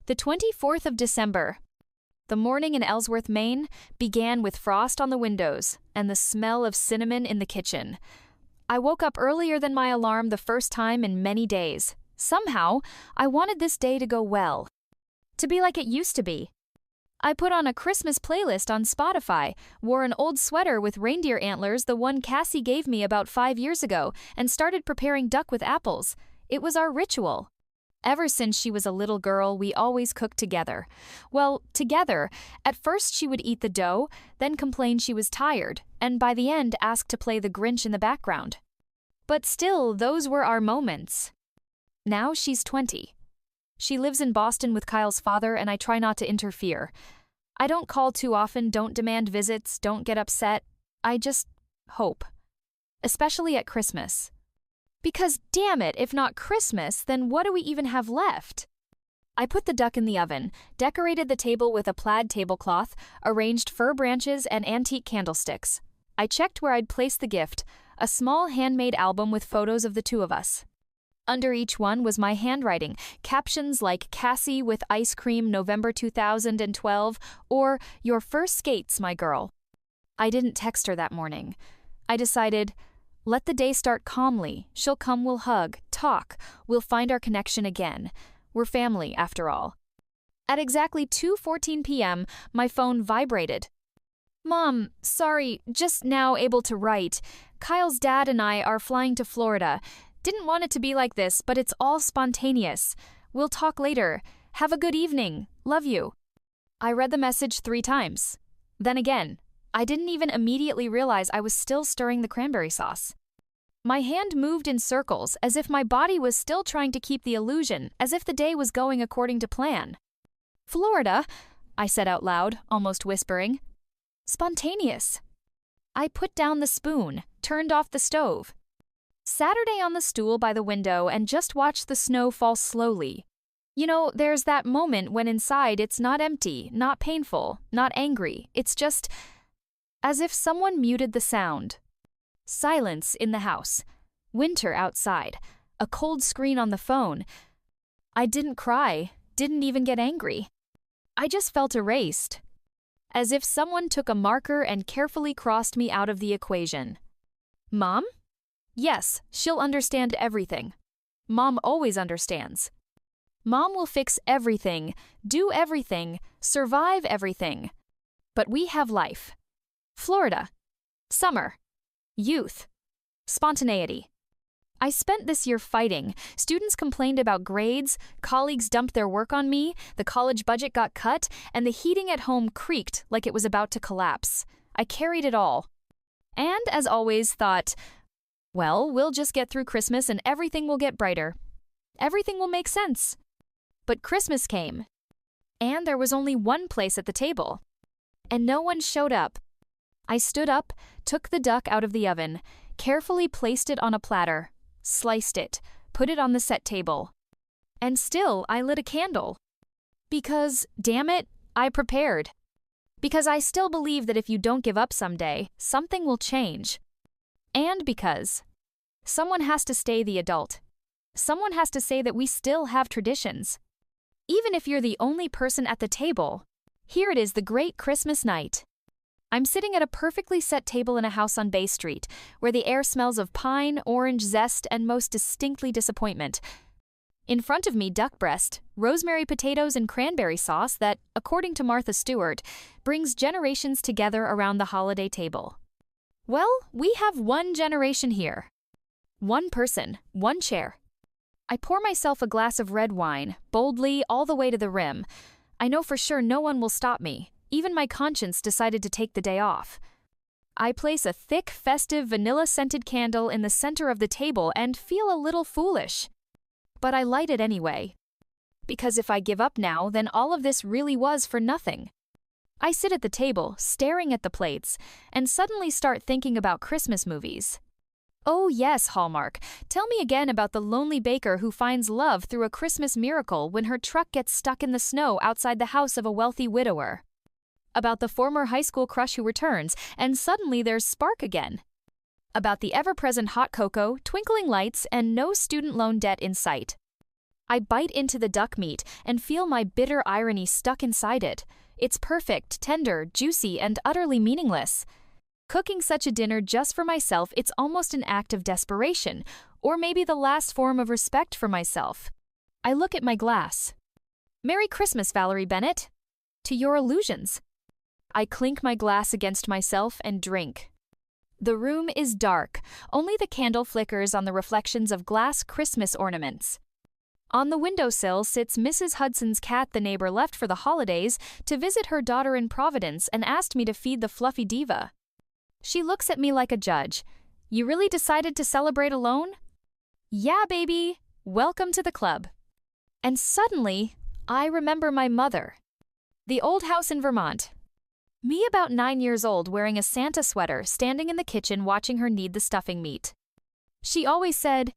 The 24th of December. The morning in Ellsworth, Maine, began with frost on the windows and the smell of cinnamon in the kitchen. I woke up earlier than my alarm the first time in many days. Somehow, I wanted this day to go well, to be like it used to be. I put on a Christmas playlist on Spotify, wore an old sweater with reindeer antlers, the one Cassie gave me about 5 years ago, and started preparing duck with apples. It was our ritual. Ever since she was a little girl, we always cooked together. Well, together. At first she would eat the dough, then complain she was tired, and by the end ask to play the Grinch in the background. But still, those were our moments. Now she's 20. She lives in Boston with Kyle's father, and I try not to interfere. I don't call too often, don't demand visits, don't get upset. I just hope. Especially at Christmas. Because damn it, if not Christmas, then what do we even have left? I put the duck in the oven, decorated the table with a plaid tablecloth, arranged fir branches and antique candlesticks. I checked where I'd placed the gift, a small handmade album with photos of the two of us. Under each one was my handwriting, captions like Cassie with ice cream November 2012 or Your first skates, my girl. I didn't text her that morning. I decided, let the day start calmly. She'll come, we'll hug, talk, we'll find our connection again. We're family, after all. At exactly 2:14 p.m., my phone vibrated. Mom, sorry, just now able to write. Kyle's dad and I are flying to Florida. Didn't want it to be like this, but it's all spontaneous. We'll talk later. Have a good evening. Love you. I read the message 3 times. Then again. I didn't even immediately realize I was still stirring the cranberry sauce. My hand moved in circles, as if my body was still trying to keep the illusion, as if the day was going according to plan. Florida, I said out loud, almost whispering. Spontaneous. I put down the spoon, turned off the stove. Saturday on the stool by the window and just watched the snow fall slowly. You know, there's that moment when inside it's not empty, not painful, not angry, it's just as if someone muted the sound. Silence in the house. Winter outside. A cold screen on the phone. I didn't cry, didn't even get angry. I just felt erased. As if someone took a marker and carefully crossed me out of the equation. Mom? Yes, she'll understand everything. Mom always understands. Mom will fix everything, do everything, survive everything. But we have life. Florida. Summer. Youth. Spontaneity. I spent this year fighting. Students complained about grades, colleagues dumped their work on me, the college budget got cut, and the heating at home creaked like it was about to collapse. I carried it all. And, as always, thought, well, we'll just get through Christmas and everything will get brighter. Everything will make sense. But Christmas came. And there was only one place at the table. And no one showed up. I stood up, took the duck out of the oven, carefully placed it on a platter, sliced it, put it on the set table. And still, I lit a candle. Because, damn it, I prepared. Because I still believe that if you don't give up someday, something will change. And because someone has to stay the adult. Someone has to say that we still have traditions. Even if you're the only person at the table, here it is, the great Christmas night. I'm sitting at a perfectly set table in a house on Bay Street, where the air smells of pine, orange zest, and most distinctly disappointment. In front of me, duck breast, rosemary potatoes, and cranberry sauce that, according to Martha Stewart, brings generations together around the holiday table. Well, we have one generation here. One person, one chair. I pour myself a glass of red wine, boldly, all the way to the rim. I know for sure no one will stop me. Even my conscience decided to take the day off. I place a thick, festive, vanilla-scented candle in the center of the table and feel a little foolish. But I light it anyway. Because if I give up now, then all of this really was for nothing. I sit at the table, staring at the plates, and suddenly start thinking about Christmas movies. Oh yes, Hallmark, tell me again about the lonely baker who finds love through a Christmas miracle when her truck gets stuck in the snow outside the house of a wealthy widower. About the former high school crush who returns, and suddenly there's spark again. About the ever-present hot cocoa, twinkling lights, and no student loan debt in sight. I bite into the duck meat and feel my bitter irony stuck inside it. It's perfect, tender, juicy, and utterly meaningless. Cooking such a dinner just for myself, it's almost an act of desperation, or maybe the last form of respect for myself. I look at my glass. Merry Christmas, Valerie Bennett. To your illusions. I clink my glass against myself and drink. The room is dark, only the candle flickers on the reflections of glass Christmas ornaments. On the windowsill sits Mrs. Hudson's cat the neighbor left for the holidays to visit her daughter in Providence and asked me to feed the fluffy diva. She looks at me like a judge. You really decided to celebrate alone? Yeah, baby. Welcome to the club. And suddenly, I remember my mother. The old house in Vermont. Me about 9 years old wearing a Santa sweater, standing in the kitchen watching her knead the stuffing meat. She always said,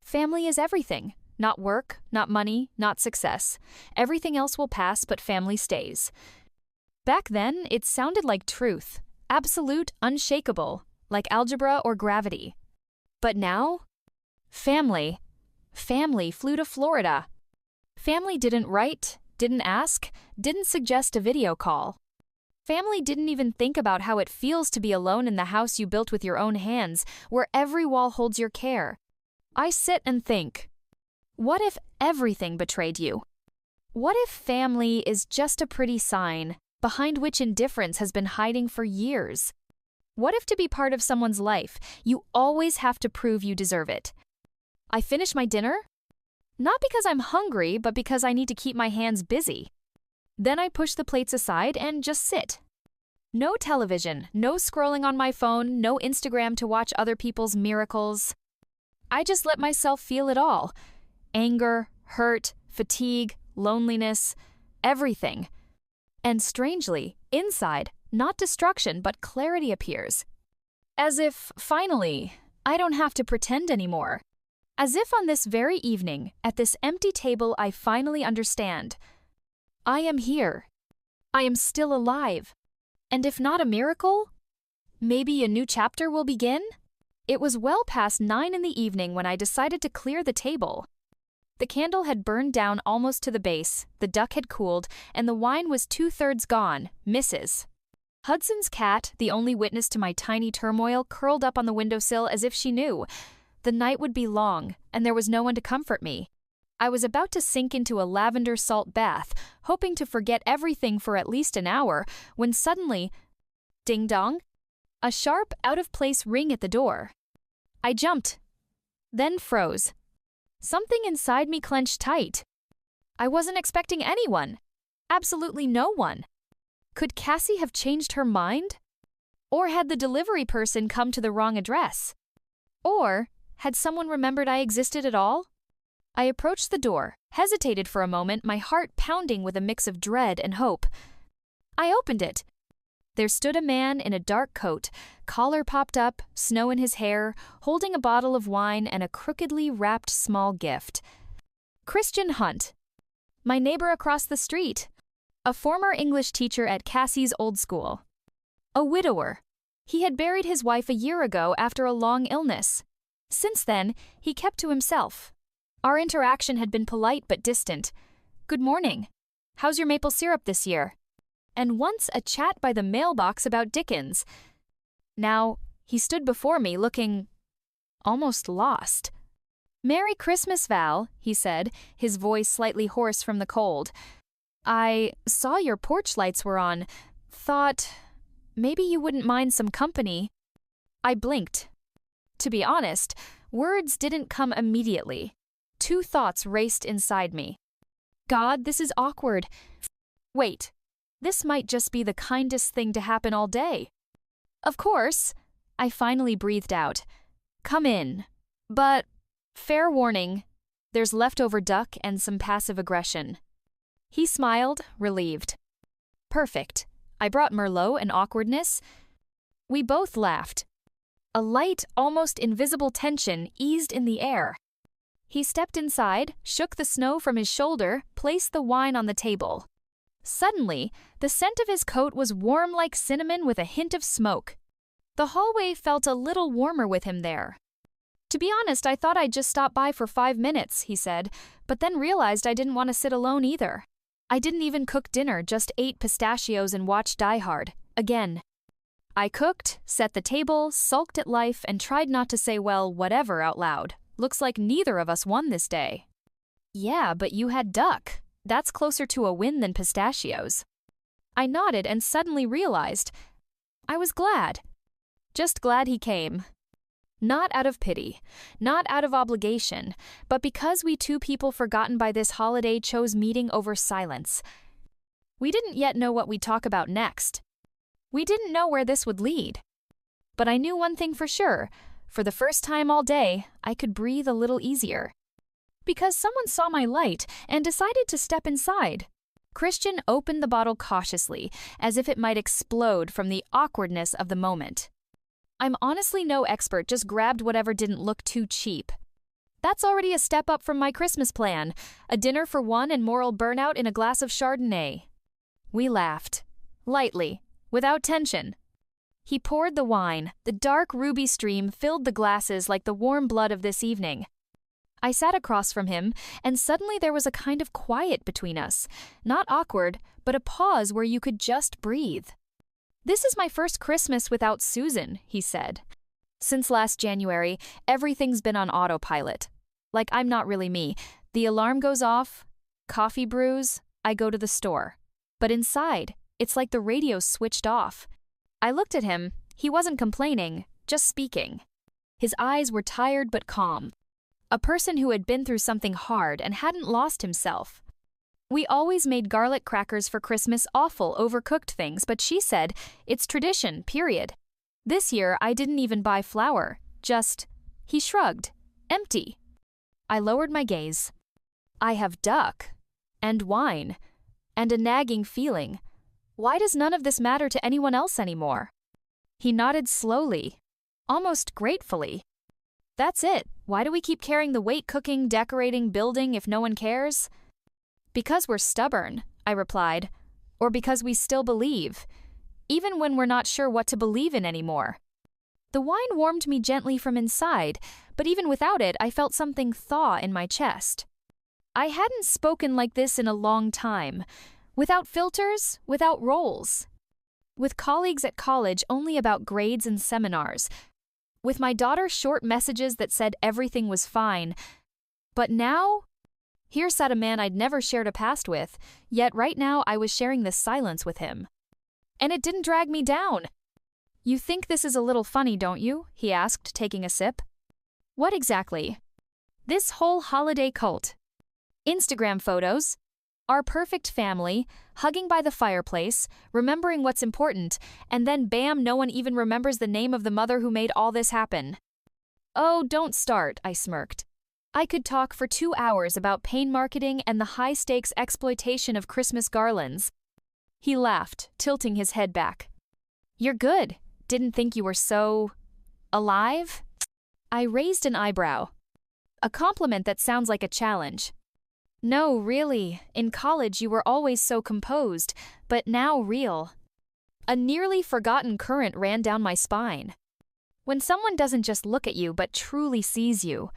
family is everything. Not work, not money, not success. Everything else will pass, but family stays. Back then, it sounded like truth. Absolute, unshakable, like algebra or gravity. But now? Family. Family flew to Florida. Family didn't write, didn't ask, didn't suggest a video call. Family didn't even think about how it feels to be alone in the house you built with your own hands, where every wall holds your care. I sit and think, what if everything betrayed you? What if family is just a pretty sign, behind which indifference has been hiding for years? What if to be part of someone's life, you always have to prove you deserve it? I finish my dinner? Not because I'm hungry, but because I need to keep my hands busy. Then I push the plates aside and just sit. No television, no scrolling on my phone, no Instagram to watch other people's miracles. I just let myself feel it all. Anger, hurt, fatigue, loneliness, everything. And strangely, inside, not destruction but clarity appears. As if, finally, I don't have to pretend anymore. As if on this very evening, at this empty table, I finally understand. I am here. I am still alive. And if not a miracle, maybe a new chapter will begin? It was well past 9 in the evening when I decided to clear the table. The candle had burned down almost to the base, the duck had cooled, and the wine was 2/3 gone, Mrs. Hudson's cat, the only witness to my tiny turmoil, curled up on the windowsill as if she knew. The night would be long, and there was no one to comfort me. I was about to sink into a lavender salt bath, hoping to forget everything for at least an hour, when suddenly, ding dong, a sharp, out-of-place ring at the door. I jumped, then froze. Something inside me clenched tight. I wasn't expecting anyone. Absolutely no one. Could Cassie have changed her mind? Or had the delivery person come to the wrong address? Or had someone remembered I existed at all? I approached the door, hesitated for a moment, my heart pounding with a mix of dread and hope. I opened it. There stood a man in a dark coat, collar popped up, snow in his hair, holding a bottle of wine and a crookedly wrapped small gift. Christian Hunt. My neighbor across the street. A former English teacher at Cassie's old school. A widower. He had buried his wife a year ago after a long illness. Since then, he kept to himself. Our interaction had been polite but distant. Good morning. How's your maple syrup this year? And once a chat by the mailbox about Dickens. Now, he stood before me looking almost lost. Merry Christmas, Val, he said, his voice slightly hoarse from the cold. I saw your porch lights were on. Thought maybe you wouldn't mind some company. I blinked. To be honest, words didn't come immediately. 2 thoughts raced inside me. God, this is awkward. Wait, this might just be the kindest thing to happen all day. Of course, I finally breathed out. Come in. But, fair warning, there's leftover duck and some passive aggression. He smiled, relieved. Perfect. I brought Merlot and awkwardness. We both laughed. A light, almost invisible tension eased in the air. He stepped inside, shook the snow from his shoulder, placed the wine on the table. Suddenly, the scent of his coat was warm like cinnamon with a hint of smoke. The hallway felt a little warmer with him there. To be honest, I thought I'd just stop by for 5 minutes, he said, but then realized I didn't want to sit alone either. I didn't even cook dinner, just ate pistachios and watched Die Hard, again. I cooked, set the table, sulked at life, and tried not to say, well, whatever out loud. Looks like neither of us won this day. Yeah, but you had duck. That's closer to a win than pistachios. I nodded and suddenly realized I was glad. Just glad he came. Not out of pity, not out of obligation, but because we two people forgotten by this holiday chose meeting over silence. We didn't yet know what we'd talk about next. We didn't know where this would lead. But I knew one thing for sure. For the first time all day, I could breathe a little easier. Because someone saw my light and decided to step inside. Christian opened the bottle cautiously, as if it might explode from the awkwardness of the moment. I'm honestly no expert, just grabbed whatever didn't look too cheap. That's already a step up from my Christmas plan, a dinner for one and moral burnout in a glass of Chardonnay. We laughed. Lightly, without tension. He poured the wine. The dark ruby stream filled the glasses like the warm blood of this evening. I sat across from him, and suddenly there was a kind of quiet between us. Not awkward, but a pause where you could just breathe. This is my first Christmas without Susan, he said. Since last January, everything's been on autopilot. Like I'm not really me. The alarm goes off, coffee brews, I go to the store. But inside, it's like the radio's switched off. I looked at him. He wasn't complaining, just speaking. His eyes were tired but calm. A person who had been through something hard and hadn't lost himself. We always made garlic crackers for Christmas, awful, overcooked things, but she said, it's tradition, period. This year, I didn't even buy flour, just, he shrugged, empty. I lowered my gaze. I have duck, and wine, and a nagging feeling. Why does none of this matter to anyone else anymore? He nodded slowly, almost gratefully. That's it. Why do we keep carrying the weight cooking, decorating, building if no one cares? Because we're stubborn, I replied. Or because we still believe, even when we're not sure what to believe in anymore. The wine warmed me gently from inside, but even without it, I felt something thaw in my chest. I hadn't spoken like this in a long time. Without filters, without roles. With colleagues at college only about grades and seminars. With my daughter short messages that said everything was fine. But now, here sat a man I'd never shared a past with, yet right now I was sharing this silence with him. And it didn't drag me down. You think this is a little funny, don't you? He asked, taking a sip. What exactly? This whole holiday cult. Instagram photos. Our perfect family, hugging by the fireplace, remembering what's important, and then bam, no one even remembers the name of the mother who made all this happen. Oh, don't start, I smirked. I could talk for 2 hours about pain marketing and the high-stakes exploitation of Christmas garlands. He laughed, tilting his head back. You're good. Didn't think you were so... alive? I raised an eyebrow. A compliment that sounds like a challenge. No, really. In college you were always so composed, but now real. A nearly forgotten current ran down my spine. When someone doesn't just look at you but truly sees you.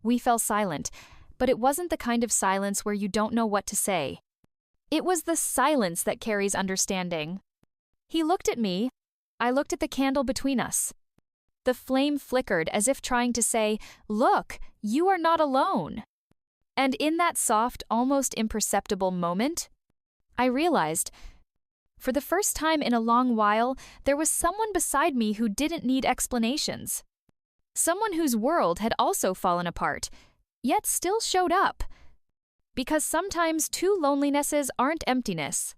We fell silent, but it wasn't the kind of silence where you don't know what to say. It was the silence that carries understanding. He looked at me. I looked at the candle between us. The flame flickered as if trying to say, look, you are not alone. And in that soft, almost imperceptible moment, I realized, for the first time in a long while, there was someone beside me who didn't need explanations. Someone whose world had also fallen apart, yet still showed up. Because sometimes two lonelinesses aren't emptiness,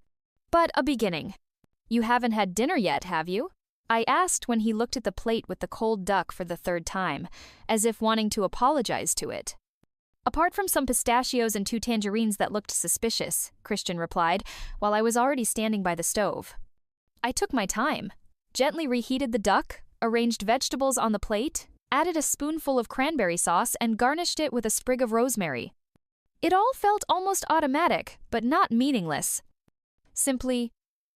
but a beginning. You haven't had dinner yet, have you? I asked when he looked at the plate with the cold duck for the third time, as if wanting to apologize to it. Apart from some pistachios and 2 tangerines that looked suspicious, Christian replied, while I was already standing by the stove. I took my time, gently reheated the duck, arranged vegetables on the plate, added a spoonful of cranberry sauce, and garnished it with a sprig of rosemary. It all felt almost automatic, but not meaningless. Simply,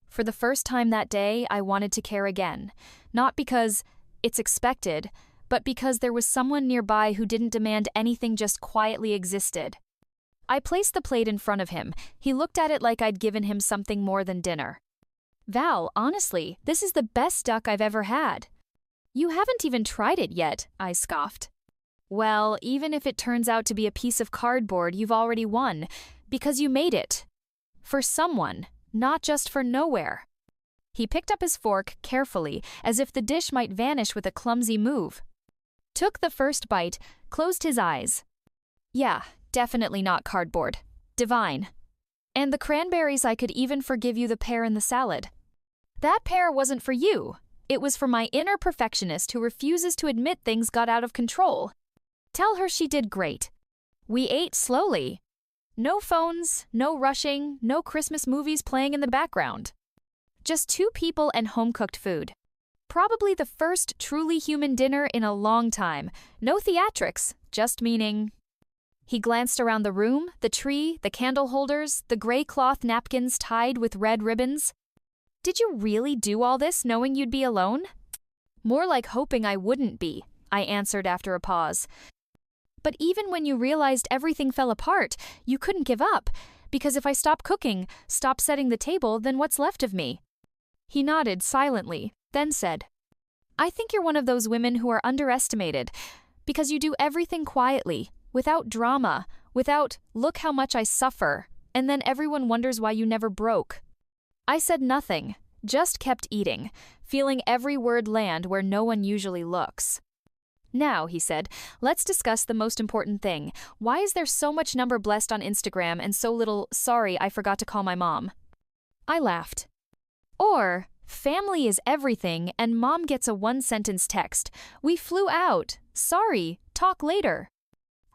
for the first time that day, I wanted to care again, not because it's expected, but because there was someone nearby who didn't demand anything, just quietly existed. I placed the plate in front of him. He looked at it like I'd given him something more than dinner. Val, honestly, this is the best duck I've ever had. You haven't even tried it yet, I scoffed. Well, even if it turns out to be a piece of cardboard, you've already won, because you made it. For someone, not just for nowhere. He picked up his fork carefully, as if the dish might vanish with a clumsy move. Took the first bite, closed his eyes. Yeah, definitely not cardboard. Divine. And the cranberries, I could even forgive you the pear in the salad. That pear wasn't for you. It was for my inner perfectionist who refuses to admit things got out of control. Tell her she did great. We ate slowly. No phones, no rushing, no Christmas movies playing in the background. Just two people and home-cooked food. Probably the first truly human dinner in a long time. No theatrics, just meaning. He glanced around the room, the tree, the candle holders, the gray cloth napkins tied with red ribbons. Did you really do all this knowing you'd be alone? More like hoping I wouldn't be, I answered after a pause. But even when you realized everything fell apart, you couldn't give up, because if I stop cooking, stop setting the table, then what's left of me? He nodded silently, then said, I think you're one of those women who are underestimated, because you do everything quietly, without drama, without, look how much I suffer, and then everyone wonders why you never broke. I said nothing, just kept eating, feeling every word land where no one usually looks. Now, he said, let's discuss the most important thing. Why is there so much number blessed on Instagram and so little, sorry, I forgot to call my mom? I laughed. Or, family is everything and mom gets a one-sentence text. We flew out. Sorry, talk later.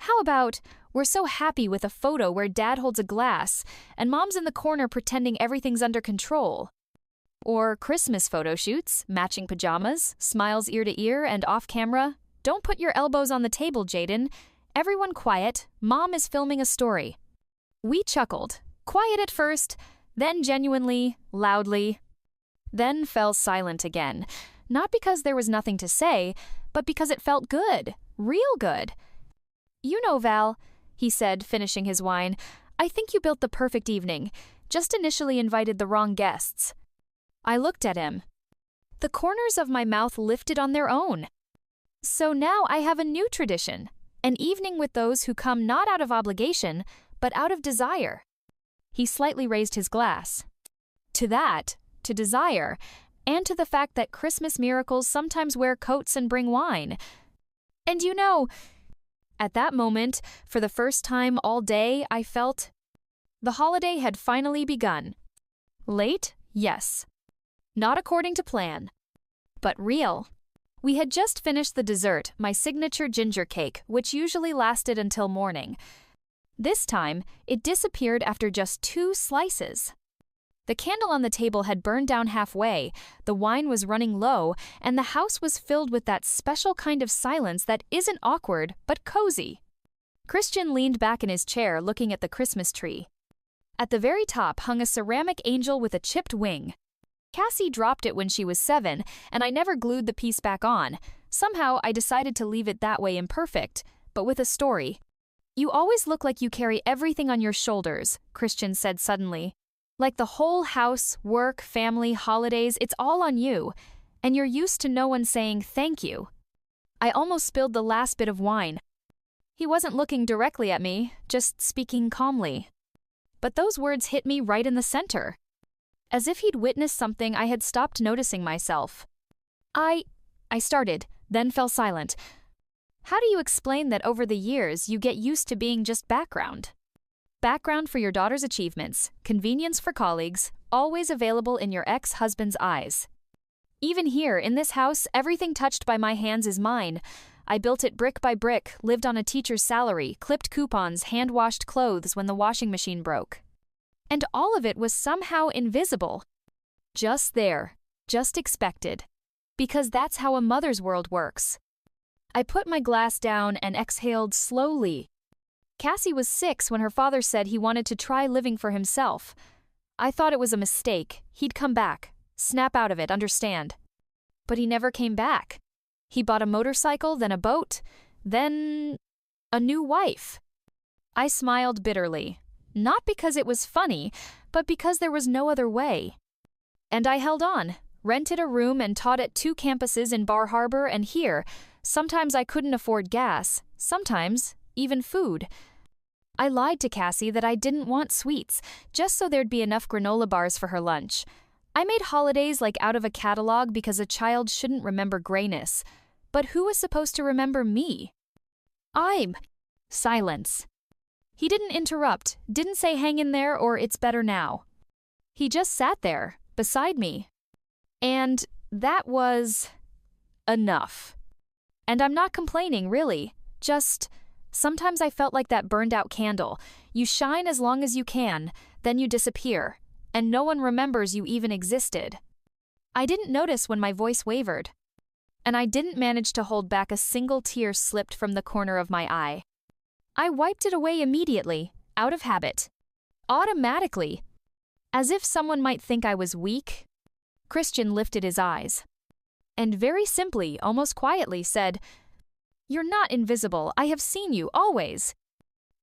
How about, we're so happy with a photo where dad holds a glass and mom's in the corner pretending everything's under control? Or Christmas photo shoots, matching pajamas, smiles ear to ear and off camera. Don't put your elbows on the table, Jaden. Everyone quiet, mom is filming a story. We chuckled, quiet at first, then genuinely, loudly. Then fell silent again, not because there was nothing to say, but because it felt good, real good. You know, Val, he said, finishing his wine, I think you built the perfect evening, just initially invited the wrong guests. I looked at him. The corners of my mouth lifted on their own. So now I have a new tradition, an evening with those who come not out of obligation, but out of desire. He slightly raised his glass. To that, to desire, and to the fact that Christmas miracles sometimes wear coats and bring wine. And you know, at that moment, for the first time all day, I felt the holiday had finally begun. Late? Yes. Not according to plan. But real. We had just finished the dessert, my signature ginger cake, which usually lasted until morning. This time, it disappeared after just 2 slices. The candle on the table had burned down halfway, the wine was running low, and the house was filled with that special kind of silence that isn't awkward, but cozy. Christian leaned back in his chair looking at the Christmas tree. At the very top hung a ceramic angel with a chipped wing. Cassie dropped it when she was 7, and I never glued the piece back on. Somehow, I decided to leave it that way imperfect, but with a story. You always look like you carry everything on your shoulders, Christian said suddenly. Like the whole house, work, family, holidays, it's all on you, and you're used to no one saying thank you. I almost spilled the last bit of wine. He wasn't looking directly at me, just speaking calmly. But those words hit me right in the center. As if he'd witnessed something I had stopped noticing myself. I started, then fell silent. How do you explain that over the years you get used to being just background? Background for your daughter's achievements, convenience for colleagues, always available in your ex-husband's eyes. Even here, in this house, everything touched by my hands is mine. I built it brick by brick, lived on a teacher's salary, clipped coupons, hand-washed clothes when the washing machine broke. And all of it was somehow invisible. Just there, just expected. Because that's how a mother's world works. I put my glass down and exhaled slowly. Cassie was 6 when her father said he wanted to try living for himself. I thought it was a mistake. He'd come back. Snap out of it, understand. But he never came back. He bought a motorcycle, then a boat, then a new wife. I smiled bitterly, not because it was funny, but because there was no other way. And I held on, rented a room and taught at 2 campuses in Bar Harbor and here. Sometimes I couldn't afford gas, sometimes even food. I lied to Cassie that I didn't want sweets, just so there'd be enough granola bars for her lunch. I made holidays like out of a catalog because a child shouldn't remember grayness. But who was supposed to remember me? Silence. He didn't interrupt, didn't say hang in there or it's better now. He just sat there, beside me. And that was enough. And I'm not complaining, really. Just, sometimes I felt like that burned out candle. You shine as long as you can, then you disappear, and no one remembers you even existed. I didn't notice when my voice wavered, and I didn't manage to hold back a single tear slipped from the corner of my eye. I wiped it away immediately, out of habit. Automatically. As if someone might think I was weak. Christian lifted his eyes. And very simply, almost quietly, said, "You're not invisible. I have seen you, always.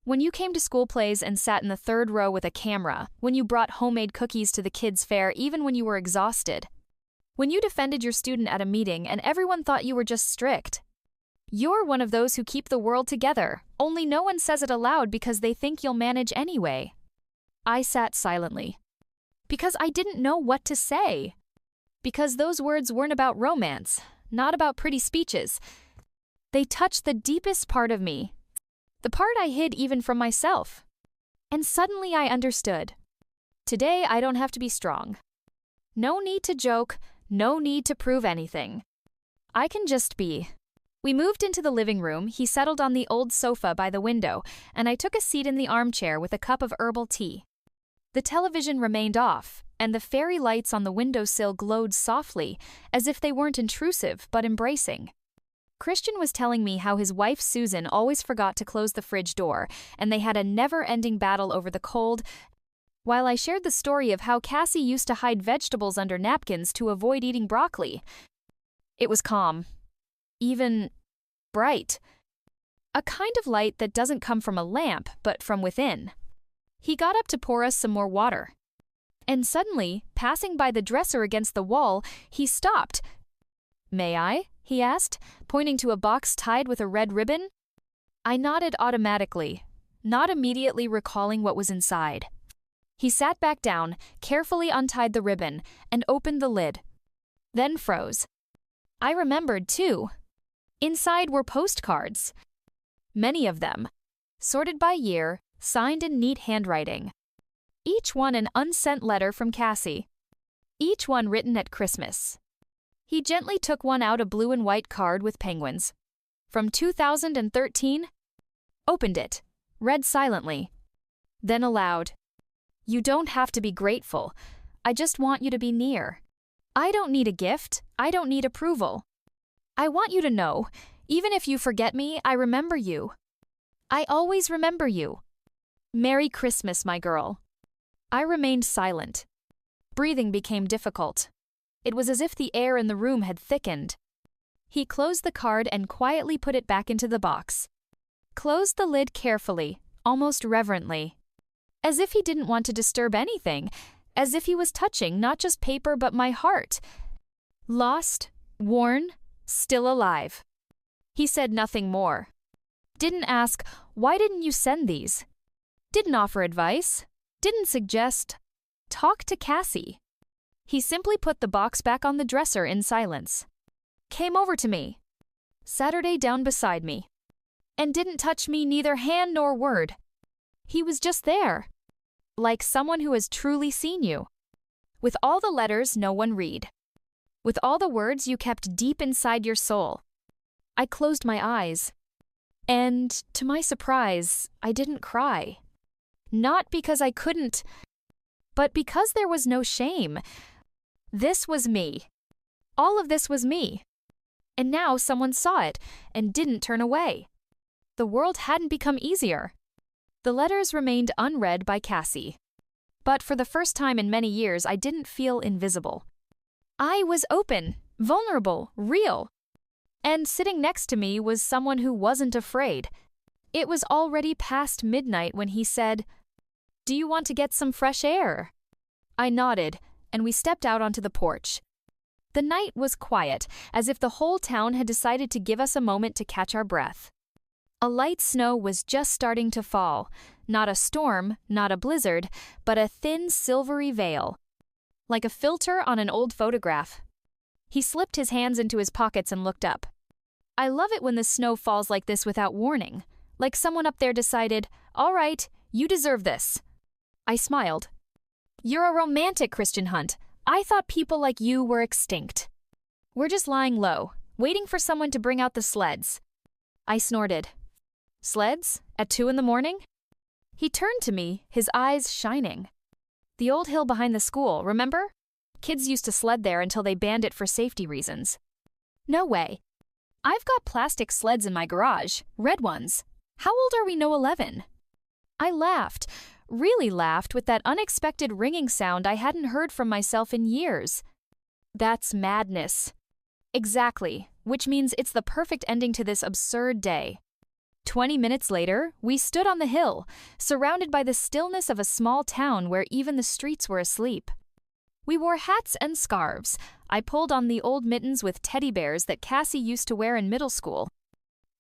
When you came to school plays and sat in the 3rd row with a camera, when you brought homemade cookies to the kids' fair even when you were exhausted, when you defended your student at a meeting and everyone thought you were just strict. You're one of those who keep the world together, only no one says it aloud because they think you'll manage anyway." I sat silently. Because I didn't know what to say. Because those words weren't about romance, not about pretty speeches. They touched the deepest part of me, the part I hid even from myself. And suddenly I understood. Today I don't have to be strong. No need to joke, no need to prove anything. I can just be. We moved into the living room. He settled on the old sofa by the window, and I took a seat in the armchair with a cup of herbal tea. The television remained off, and the fairy lights on the windowsill glowed softly, as if they weren't intrusive but embracing. Christian was telling me how his wife Susan always forgot to close the fridge door, and they had a never-ending battle over the cold, while I shared the story of how Cassie used to hide vegetables under napkins to avoid eating broccoli. It was calm. Even bright. A kind of light that doesn't come from a lamp, but from within. He got up to pour us some more water. And suddenly, passing by the dresser against the wall, he stopped. "May I?" he asked, pointing to a box tied with a red ribbon. I nodded automatically, not immediately recalling what was inside. He sat back down, carefully untied the ribbon, and opened the lid. Then froze. I remembered, too. Inside were postcards. Many of them, sorted by year, signed in neat handwriting. Each one an unsent letter from Cassie. Each one written at Christmas. He gently took one out, a blue and white card with penguins. From 2013? Opened it, read silently. Then aloud. "You don't have to be grateful. I just want you to be near. I don't need a gift. I don't need approval. I want you to know, even if you forget me, I remember you. I always remember you. Merry Christmas, my girl." I remained silent. Breathing became difficult. It was as if the air in the room had thickened. He closed the card and quietly put it back into the box. Closed the lid carefully, almost reverently. As if he didn't want to disturb anything, as if he was touching not just paper but my heart. Lost, worn, still alive. He said nothing more. Didn't ask, "Why didn't you send these?" Didn't offer advice. Didn't suggest, "Talk to Cassie." He simply put the box back on the dresser in silence. Came over to me. Saturday down beside me. And didn't touch me neither hand nor word. He was just there. Like someone who has truly seen you. With all the letters no one read. With all the words you kept deep inside your soul. I closed my eyes. And, to my surprise, I didn't cry. Not because I couldn't, but because there was no shame. This was me. All of this was me. And now someone saw it and didn't turn away. The world hadn't become easier. The letters remained unread by Cassie. But for the first time in many years, I didn't feel invisible. I was open, vulnerable, real. And sitting next to me was someone who wasn't afraid. It was already past midnight when he said, "Do you want to get some fresh air?" I nodded, and we stepped out onto the porch. The night was quiet, as if the whole town had decided to give us a moment to catch our breath. A light snow was just starting to fall, not a storm, not a blizzard, but a thin silvery veil, like a filter on an old photograph. He slipped his hands into his pockets and looked up. I love it when the snow falls like this without warning, like someone up there decided, "All right, you deserve this." I smiled. "You're a romantic, Christian Hunt. I thought people like you were extinct." "We're just lying low, waiting for someone to bring out the sleds." I snorted. "Sleds? At 2 in the morning?" He turned to me, his eyes shining. "The old hill behind the school, remember? Kids used to sled there until they banned it for safety reasons." "No way. I've got plastic sleds in my garage, red ones. How old are we, no 11? I laughed, really laughed with that unexpected ringing sound I hadn't heard from myself in years. That's madness. Exactly, which means it's the perfect ending to this absurd day. 20 minutes later, we stood on the hill, surrounded by the stillness of a small town where even the streets were asleep. We wore hats and scarves. I pulled on the old mittens with teddy bears that Cassie used to wear in middle school.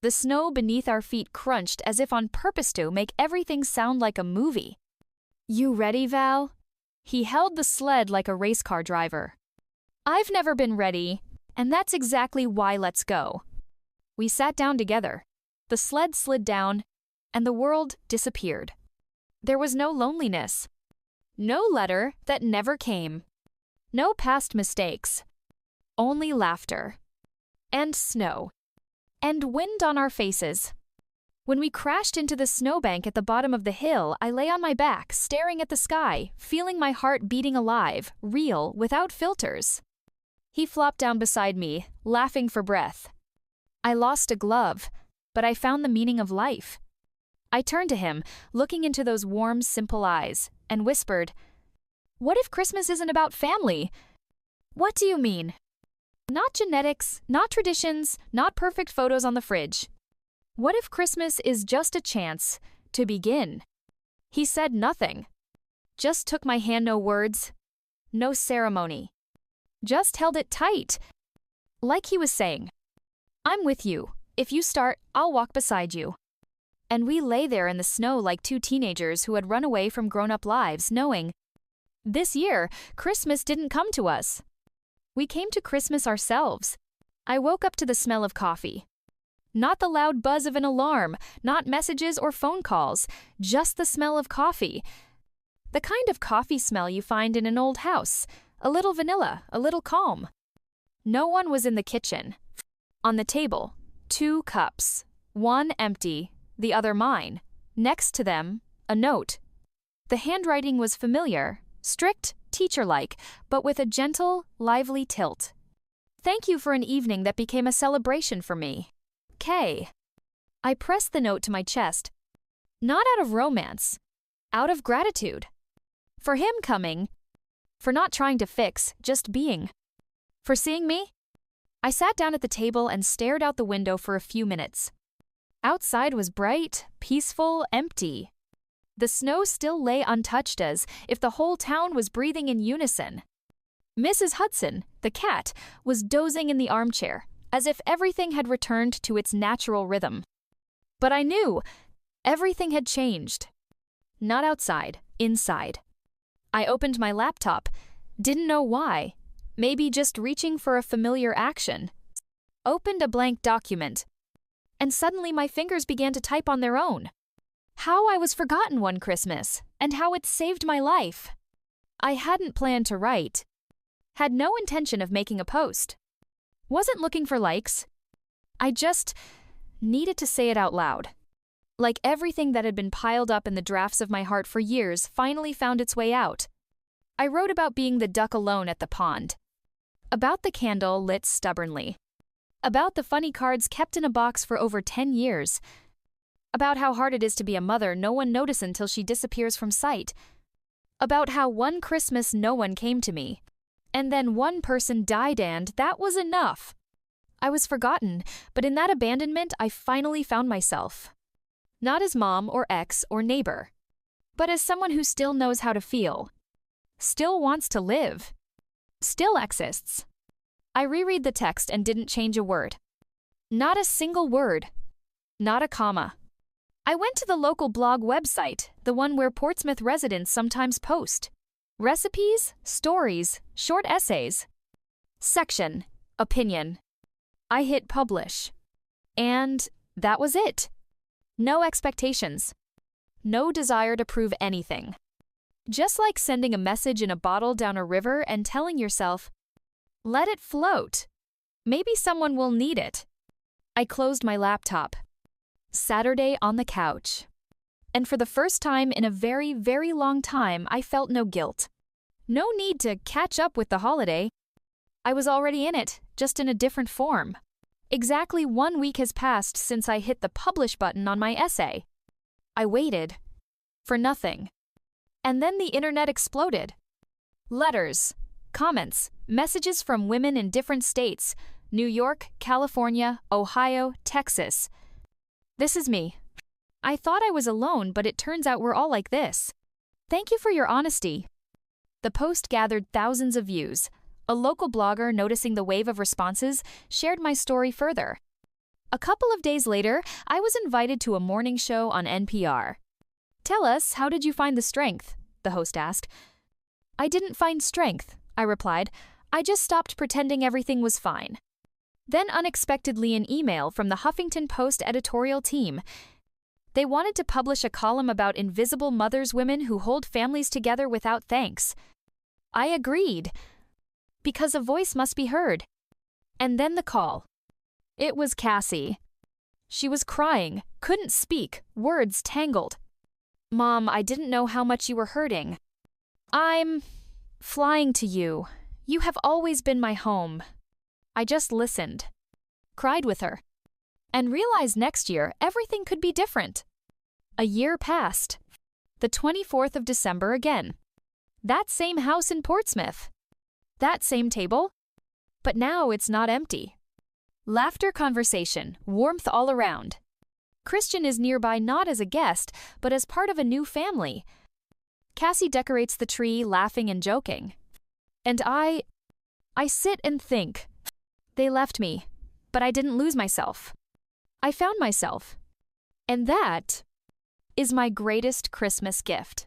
The snow beneath our feet crunched as if on purpose to make everything sound like a movie. "You ready, Val?" He held the sled like a race car driver. "I've never been ready, and that's exactly why let's go." We sat down together. The sled slid down, and the world disappeared. There was no loneliness. No letter that never came. No past mistakes. Only laughter. And snow. And wind on our faces. When we crashed into the snowbank at the bottom of the hill, I lay on my back, staring at the sky, feeling my heart beating alive, real, without filters. He flopped down beside me, laughing for breath. I lost a glove, but I found the meaning of life. I turned to him, looking into those warm, simple eyes, and whispered, "What if Christmas isn't about family?" "What do you mean?" "Not genetics, not traditions, not perfect photos on the fridge. What if Christmas is just a chance to begin?" He said nothing. Just took my hand, no words, no ceremony. Just held it tight. Like he was saying, "I'm with you. If you start, I'll walk beside you." And we lay there in the snow like two teenagers who had run away from grown-up lives, knowing this year, Christmas didn't come to us. We came to Christmas ourselves. I woke up to the smell of coffee. Not the loud buzz of an alarm, not messages or phone calls, just the smell of coffee. The kind of coffee smell you find in an old house, a little vanilla, a little calm. No one was in the kitchen. On the table, 2 cups, one empty, the other mine. Next to them, a note. The handwriting was familiar, strict, teacher-like, but with a gentle, lively tilt. "Thank you for an evening that became a celebration for me. K." I pressed the note to my chest. Not out of romance, out of gratitude. For him coming, for not trying to fix, just being. For seeing me. I sat down at the table and stared out the window for a few minutes. Outside was bright, peaceful, empty. The snow still lay untouched as if the whole town was breathing in unison. Mrs. Hudson, the cat, was dozing in the armchair, as if everything had returned to its natural rhythm. But I knew everything had changed. Not outside, inside. I opened my laptop, didn't know why, maybe just reaching for a familiar action. Opened a blank document, and suddenly my fingers began to type on their own. How I was forgotten one Christmas, and how it saved my life. I hadn't planned to write. Had no intention of making a post. Wasn't looking for likes. I just needed to say it out loud. Like everything that had been piled up in the drafts of my heart for years finally found its way out. I wrote about being the duck alone at the pond. About the candle lit stubbornly. About the funny cards kept in a box for over 10 years. About how hard it is to be a mother no one notices until she disappears from sight. About how one Christmas no one came to me. And then one person died and that was enough. I was forgotten, but in that abandonment I finally found myself. Not as mom or ex or neighbor, but as someone who still knows how to feel, still wants to live, still exists. I reread the text and didn't change a word. Not a single word. Not a comma. I went to the local blog website, the one where Portsmouth residents sometimes post. Recipes, stories, short essays. Section, opinion. I hit publish. And that was it. No expectations. No desire to prove anything. Just like sending a message in a bottle down a river and telling yourself, let it float. Maybe someone will need it. I closed my laptop. Saturday on the couch. And for the first time in a very, very long time, I felt no guilt. No need to catch up with the holiday. I was already in it, just in a different form. Exactly 1 week has passed since I hit the publish button on my essay. I waited. For nothing. And then the internet exploded. Letters, comments, messages from women in different states, New York, California, Ohio, Texas. This is me. I thought I was alone, but it turns out we're all like this. Thank you for your honesty. The post gathered thousands of views. A local blogger, noticing the wave of responses, shared my story further. A couple of days later, I was invited to a morning show on NPR. Tell us, how did you find the strength? The host asked. I didn't find strength, I replied. I just stopped pretending everything was fine. Then unexpectedly an email from the Huffington Post editorial team. They wanted to publish a column about invisible mothers, women who hold families together without thanks. I agreed. Because a voice must be heard. And then the call. It was Cassie. She was crying, couldn't speak, words tangled. Mom, I didn't know how much you were hurting. I'm flying to you. You have always been my home. I just listened, cried with her, and realized next year everything could be different. A year passed. The 24th of December again. That same house in Portsmouth. That same table. But now it's not empty. Laughter, conversation, warmth all around. Christian is nearby not as a guest, but as part of a new family. Cassie decorates the tree, laughing and joking. And I sit and think. They left me, but I didn't lose myself. I found myself. And that is my greatest Christmas gift.